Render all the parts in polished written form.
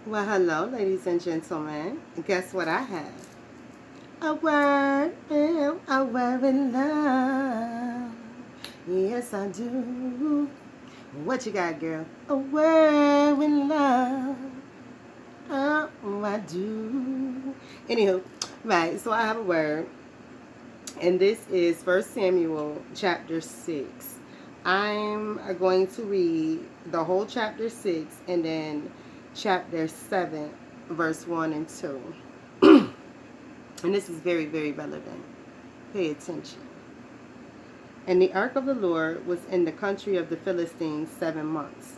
Well, hello, ladies and gentlemen. Guess what I have? A word in love. Yes, I do. What you got, girl? A word in love. Oh, I do. Anywho, right, so I have a word, and this is First Samuel chapter 6. I'm going to read the whole chapter 6 and then chapter 7, verse 1 and 2. And this is very, very relevant. Pay attention. And the ark of the Lord was in the country of the Philistines 7 months.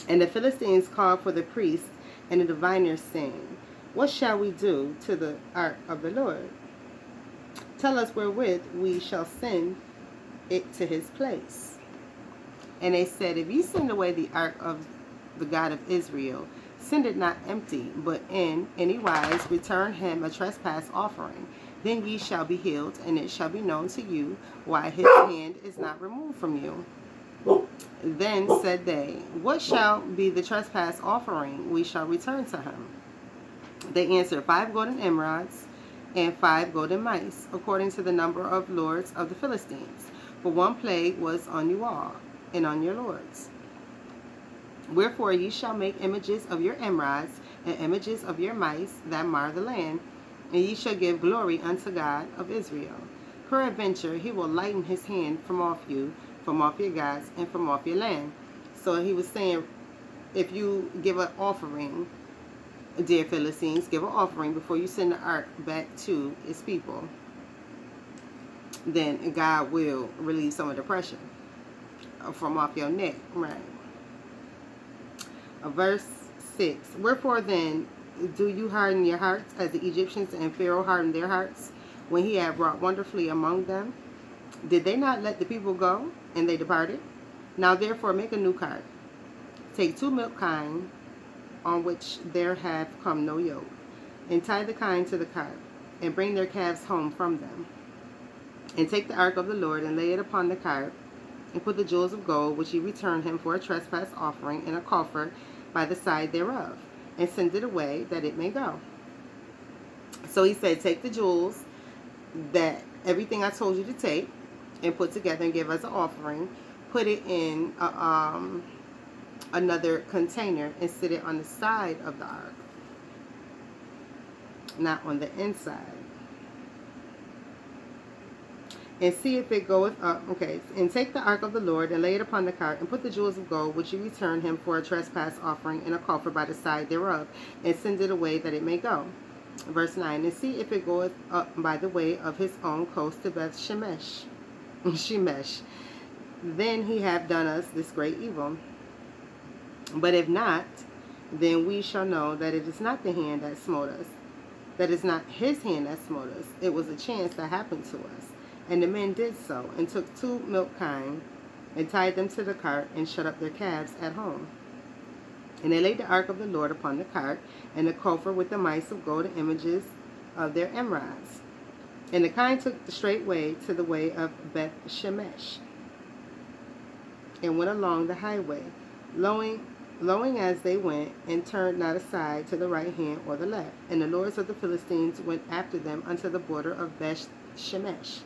And the Philistines called for the priests and the diviners, saying, What shall we do to the ark of the Lord? Tell us wherewith we shall send it to his place. And they said, If ye send away the ark of the God of Israel, send it not empty, but in any wise return him a trespass offering. Then ye shall be healed, and it shall be known to you why his hand is not removed from you. Then said they, What shall be the trespass offering we shall return to him? They answered, 5 golden emerods and 5 golden mice, according to the number of lords of the Philistines. For one plague was on you all, and on your lords. Wherefore ye shall make images of your emerods and images of your mice that mar the land, and ye shall give glory unto God of Israel. Peradventure he will lighten his hand from off you, from off your gods, and from off your land. So he was saying, if you give an offering, dear Philistines, give an offering before you send the ark back to its people, then God will relieve some of the pressure from off your neck. Right. Verse 6. Wherefore then do you harden your hearts as the Egyptians and Pharaoh hardened their hearts when he had wrought wonderfully among them? Did they not let the people go, and they departed? Now therefore make a new cart. Take 2 milk kine, on which there have come no yoke, and tie the kine to the cart, and bring their calves home from them. And take the ark of the Lord, and lay it upon the cart, and put the jewels of gold, which ye return him for a trespass offering, in a coffer by the side thereof, and send it away, that it may go. So he said, take the jewels, that everything I told you to take, and put together and give as an offering. Put it in another container and sit it on the side of the ark, not on the inside. And see if it goeth up. Okay. And take the ark of the Lord, and lay it upon the cart, and put the jewels of gold, which you return him for a trespass offering, in a coffer by the side thereof, and send it away, that it may go. Verse 9. And see if it goeth up by the way of his own coast to Beth Shemesh. Shemesh. Then he have done us this great evil. But if not, then we shall know that it is not the hand that smote us, that is not his hand that smote us. It was a chance that happened to us. And the men did so, and took 2 milk kine, and tied them to the cart, and shut up their calves at home. And they laid the ark of the Lord upon the cart, and the coffer with the mice of golden images of their emerods. And the kine took the straight way to the way of Beth Shemesh, and went along the highway, lowing as they went, and turned not aside to the right hand or the left. And the lords of the Philistines went after them unto the border of Beth Shemesh.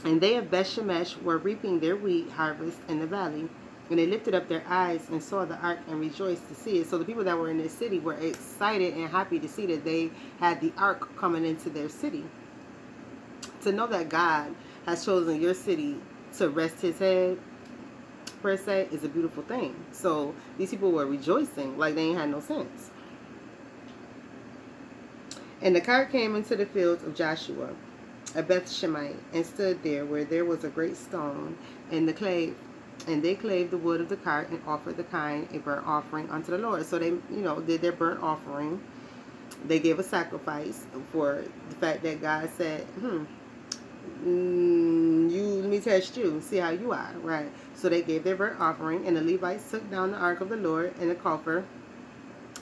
And they of Beth Shemesh were reaping their wheat harvest in the valley. And they lifted up their eyes and saw the ark, and rejoiced to see it. So the people that were in this city were excited and happy to see that they had the ark coming into their city. To know that God has chosen your city to rest his head, per se, is a beautiful thing. So these people were rejoicing like they ain't had no sense. And the cart came into the fields of Joshua, a Beth Shemite, and stood there where there was a great stone, and they clave the wood of the cart, and offered the kine a burnt offering unto the Lord. So they, did their burnt offering. They gave a sacrifice for the fact that God said, let me test you, see how you are, right? So they gave their burnt offering, and the Levites took down the ark of the Lord and the coffer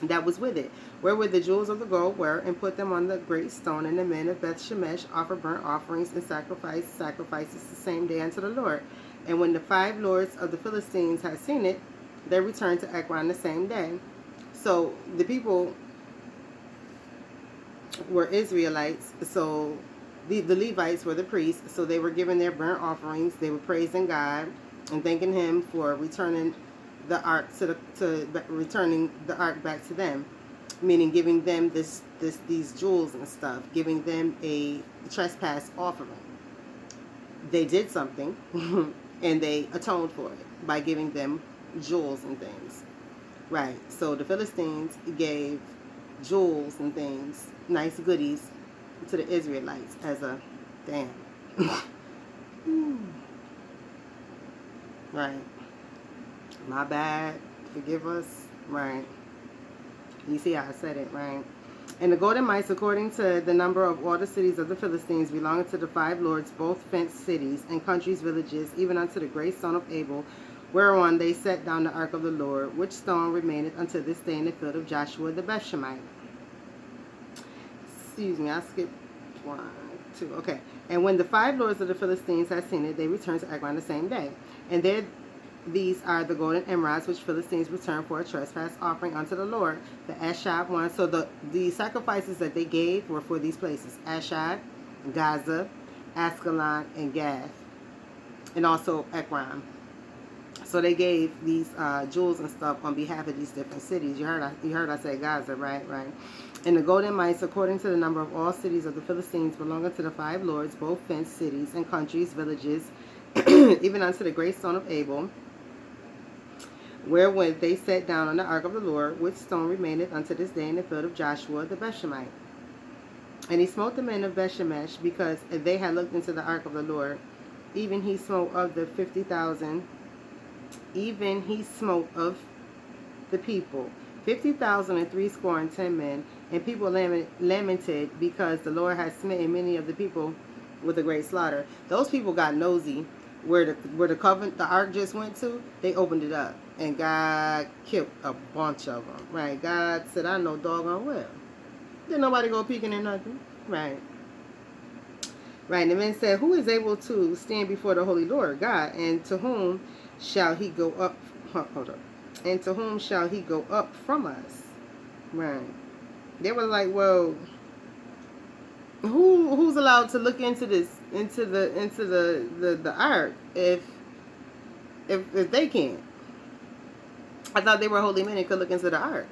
that was with it, wherewith the jewels of the gold were, and put them on the great stone. And the men of Beth Shemesh offered burnt offerings and sacrifices the same day unto the Lord. And when the 5 lords of the Philistines had seen it, they returned to Ekron the same day. So the people were Israelites. So the Levites were the priests. So they were giving their burnt offerings. They were praising God and thanking Him for returning the ark returning the ark back to them, meaning giving them these jewels and stuff, giving them a trespass offering. They did something, and they atoned for it by giving them jewels and things. Right. So the Philistines gave jewels and things, nice goodies, to the Israelites as a damn. Right. My bad. Forgive us. Right. You see how I said it, right? And the golden mice, according to the number of all the cities of the Philistines, belonging to the 5 lords, both fenced cities and countries, villages, even unto the great stone of Abel, whereon they set down the ark of the Lord, which stone remaineth unto this day in the field of Joshua the Bethshemite. Excuse me, I skipped 1, 2. Okay. And when the 5 lords of the Philistines had seen it, they returned to Ekron the same day. And there these are the golden emeralds which Philistines returned for a trespass offering unto the Lord. The Ashad one. So the sacrifices that they gave were for these places: Ashad, Gaza, Ascalon, and Gath, and also Ekron. So they gave these jewels and stuff on behalf of these different cities. You heard I say Gaza, right? Right. And the golden mice, according to the number of all cities of the Philistines, belonging to the 5 lords, both fenced cities and countries, villages, even unto the great stone of Abel, wherewith they sat down on the ark of the Lord, which stone remaineth unto this day in the field of Joshua the Bethshemite. And he smote the men of Bethshemesh, because they had looked into the ark of the Lord. Even he smote of the 50,000. Even he smote of the people 50,000 and 70 men. And people lamented, because the Lord had smitten many of the people with a great slaughter. Those people got nosy. Where the ark just went to, they opened it up, and God killed a bunch of them. Right? God said, "I know doggone well. Didn't nobody go peeking at nothing." Right? Right. And the men said, "Who is able to stand before the holy Lord God? And to whom shall he go up? Hold up. And to whom shall he go up from us?" Right? They were like, "Well, who's allowed to look into this, into the ark if they can't?" I thought they were holy men and could look into the ark.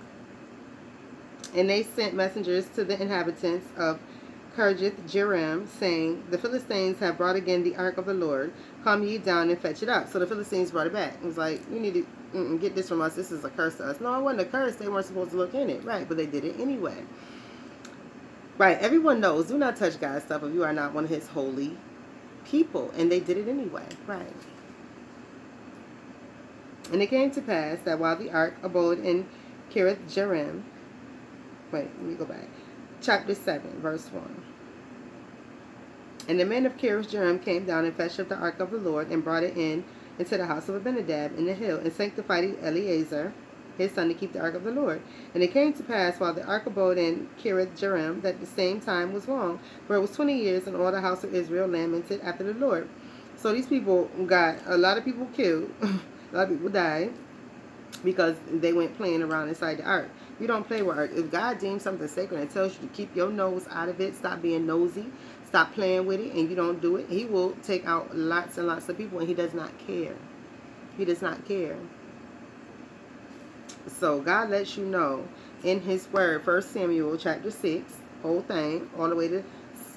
And they sent messengers to the inhabitants of Kirjath Jearim, saying, "The Philistines have brought again the ark of the Lord. Come ye down and fetch it up." So the Philistines brought it back. It was like, "You need to get this from us. This is a curse to us." No, it wasn't a curse. They weren't supposed to look in it, right? But they did it anyway. Right, everyone knows, do not touch God's stuff if you are not one of his holy people. And they did it anyway, right. And it came to pass that while the ark abode in Kiriath Jearim, let me go back. Chapter 7, verse 1. And the men of Kiriath Jearim came down and fetched up the ark of the Lord, and brought it into the house of Abinadab in the hill, and sanctified Eleazar his son to keep the ark of the Lord. And it came to pass, while the ark abode in Kiriath Jearim, that the same time was long, for it was 20 years, and all the house of Israel lamented after the Lord. So these people got a lot of people killed, a lot of people died, because they went playing around inside the ark. You don't play with ark. If God deems something sacred and tells you to keep your nose out of it, stop being nosy, stop playing with it, and you don't do it, he will take out lots and lots of people, and he does not care. He does not care. So God lets you know in his word, 1 Samuel chapter 6, whole thing, all the way to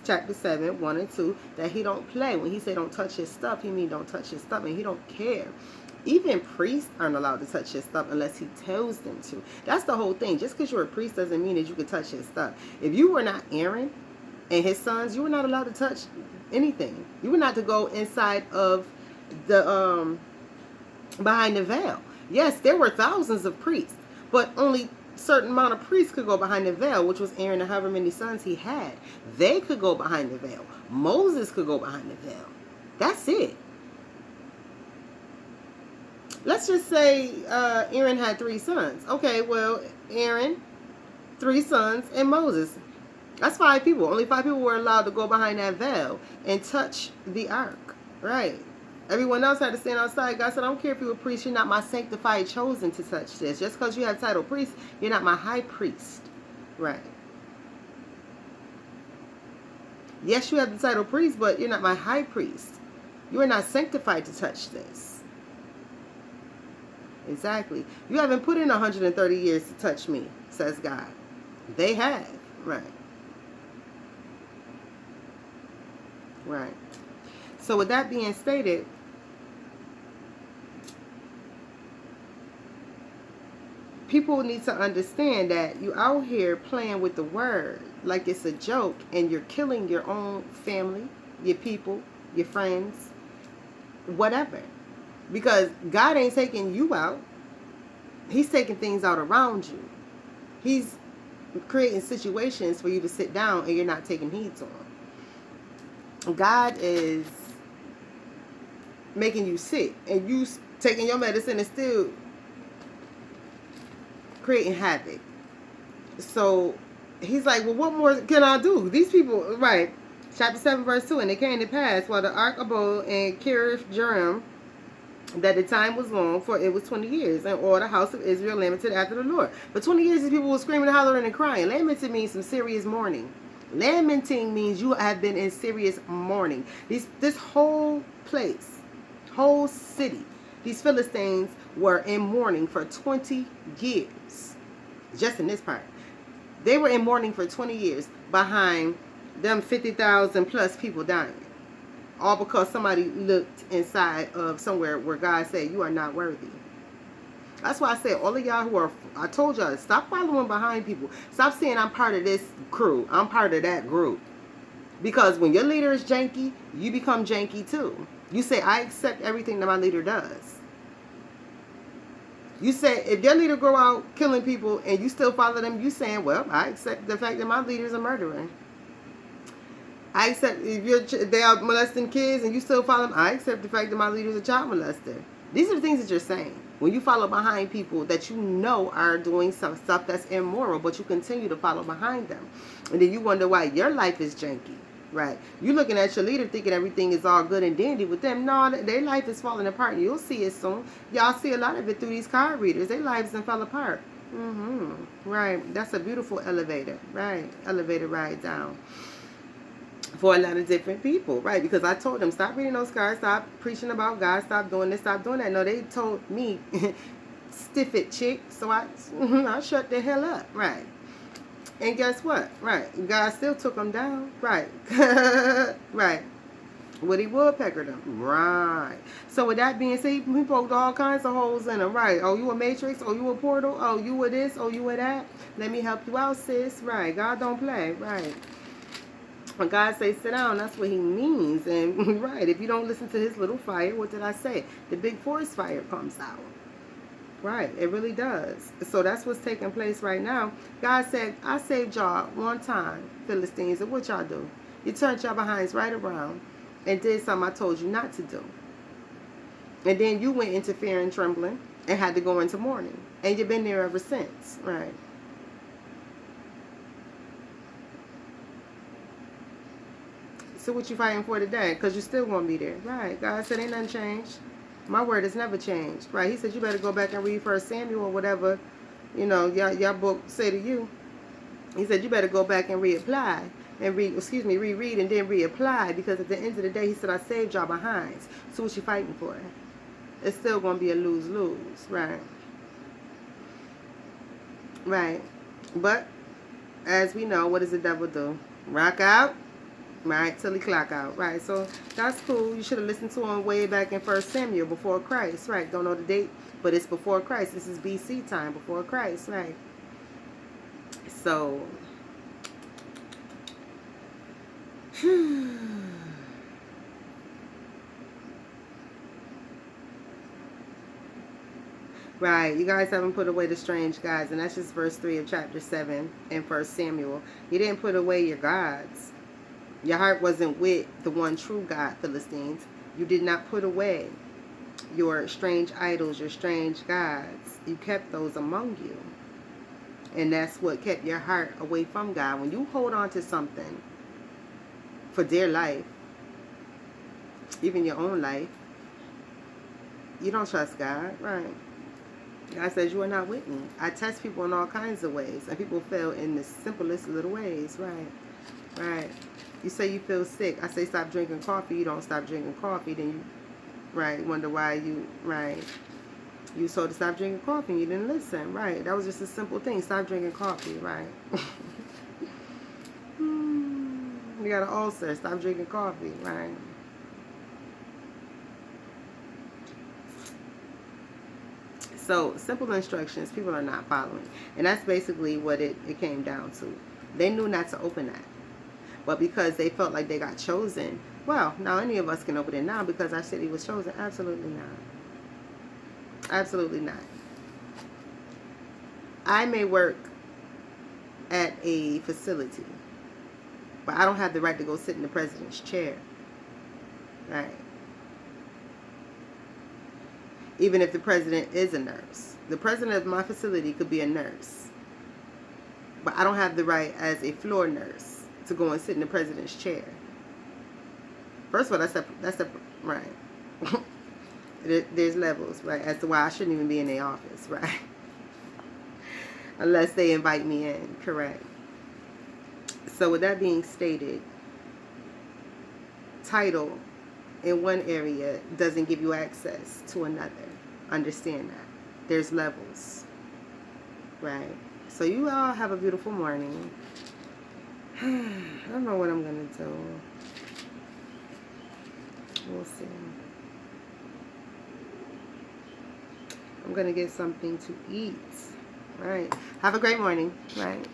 chapter 7, 1 and 2, that he don't play. When he say don't touch his stuff, he mean don't touch his stuff, and he don't care. Even priests aren't allowed to touch his stuff unless he tells them to. That's the whole thing. Just because you're a priest doesn't mean that you can touch his stuff. If you were not Aaron and his sons, you were not allowed to touch anything. You were not to go inside of the behind the veil. Yes, there were thousands of priests, but only a certain amount of priests could go behind the veil, which was Aaron and however many sons he had. They could go behind the veil. Moses could go behind the veil. That's it. Let's just say Aaron had 3 sons. Okay, well, Aaron, 3 sons, and Moses. That's 5 people. Only 5 people were allowed to go behind that veil and touch the ark. Right. Everyone else had to stand outside. God said, I don't care if you're a priest. You're not my sanctified chosen to touch this. Just because you have title priest, you're not my high priest. Right. Yes, you have the title priest, but you're not my high priest. You are not sanctified to touch this. Exactly. You haven't put in 130 years to touch me, says God. They have. Right. Right. So with that being stated, people need to understand that you out here playing with the word like it's a joke, and you're killing your own family, your people, your friends, whatever. Because God ain't taking you out. He's taking things out around you. He's creating situations for you to sit down and you're not taking heed to them. God is making you sick and you taking your medicine and still creating havoc. So he's like, well, what more can I do? These people, right, chapter 7 verse 2, and it came to pass while the ark abode in Kiriath-Jearim, that the time was long, for it was 20 years, and all the house of Israel lamented after the Lord. For 20 years, these people were screaming, hollering, and crying. Lamenting means some serious mourning. Lamenting means you have been in serious mourning. This whole place, whole city, these Philistines were in mourning for 20 years. Just in this part. They were in mourning for 20 years behind them 50,000 plus people dying. All because somebody looked inside of somewhere where God said, you are not worthy. That's why I said, all of y'all who are, I told y'all, stop following behind people. Stop saying I'm part of this crew. I'm part of that group. Because when your leader is janky, you become janky too. You say, I accept everything that my leader does. You say, if your leader go out killing people and you still follow them, you saying, well, I accept the fact that my leader's a murderer. I accept if they are molesting kids and you still follow them, I accept the fact that my leader's a child molester. These are the things that you're saying. When you follow behind people that you know are doing some stuff that's immoral, but you continue to follow behind them. And then you wonder why your life is janky. Right. You looking at your leader thinking everything is all good and dandy with them. No, their life is falling apart. And you'll see it soon. Y'all see a lot of it through these card readers. Their lives done fell apart. Right. That's a beautiful elevator. Right. Elevator ride down. For a lot of different people, right? Because I told them, stop reading those cards, stop preaching about God, stop doing this, stop doing that. No, they told me, stiff it, chick. So I shut the hell up, right? And guess what? Right. God still took them down, right? Right. Woody Woodpecker them, right? So with that being said, he poked all kinds of holes in them, right? Oh, you a matrix? Oh, you a portal? Oh, you a this? Oh, you a that? Let me help you out, sis. Right? God don't play, right? When God says sit down, that's what he means. And right, if you don't listen to his little fire, what did I say? The big forest fire comes out. Right, it really does. So that's what's taking place right now. God said, I saved y'all one time, Philistines. And what y'all do? You turned y'all behinds right around and did something I told you not to do. And then you went into fear and trembling and had to go into mourning. And you've been there ever since. Right. So what you fighting for today? Because you're still going to be there. Right. God said ain't nothing changed. My word has never changed. Right. He said you better go back and read 1 Samuel or whatever, you know, y'all book say to you. He said you better go back and reapply. And reread and then reapply. Because at the end of the day, he said I saved y'all behinds. So what you fighting for? It's still going to be a lose-lose. Right. Right. But, as we know, what does the devil do? Rock out. Right, till he clock out. Right, so that's cool. You should have listened to him way back in 1 Samuel before Christ. Right, don't know the date, but it's before Christ. This is BC time, before Christ. Right. So, right, you guys haven't put away the strange gods, and that's just verse 3 of chapter 7 in 1 Samuel. You didn't put away your gods. Your heart wasn't with the one true God, Philistines. You did not put away your strange idols, your strange gods. You kept those among you. And that's what kept your heart away from God. When you hold on to something for dear life, even your own life, You don't trust God, right? God says you are not with me. I test people in all kinds of ways, and people fail in the simplest little ways, right? Right. You say you feel sick. I say stop drinking coffee. You don't stop drinking coffee. Then you, right, wonder why you, right. You told to stop drinking coffee and you didn't listen, right? That was just a simple thing. Stop drinking coffee, right? You got an ulcer. Stop drinking coffee, right? So, simple instructions people are not following. And that's basically what it came down to. They knew not to open that. But because they felt like they got chosen, well, now any of us can open it now because our city was chosen. Absolutely not. Absolutely not. I may work at a facility, but I don't have the right to go sit in the president's chair. Right. Even if the president is a nurse. The president of my facility could be a nurse. But I don't have the right as a floor nurse to go and sit in the president's chair. First of all, that's a right. There's levels, right, as to why I shouldn't even be in their office, right? Unless they invite me in, correct. So with that being stated, title in one area doesn't give you access to another. Understand that. There's levels, right? So you all have a beautiful morning. I don't know what I'm going to do. We'll see. I'm going to get something to eat. Right. Have a great morning. Right.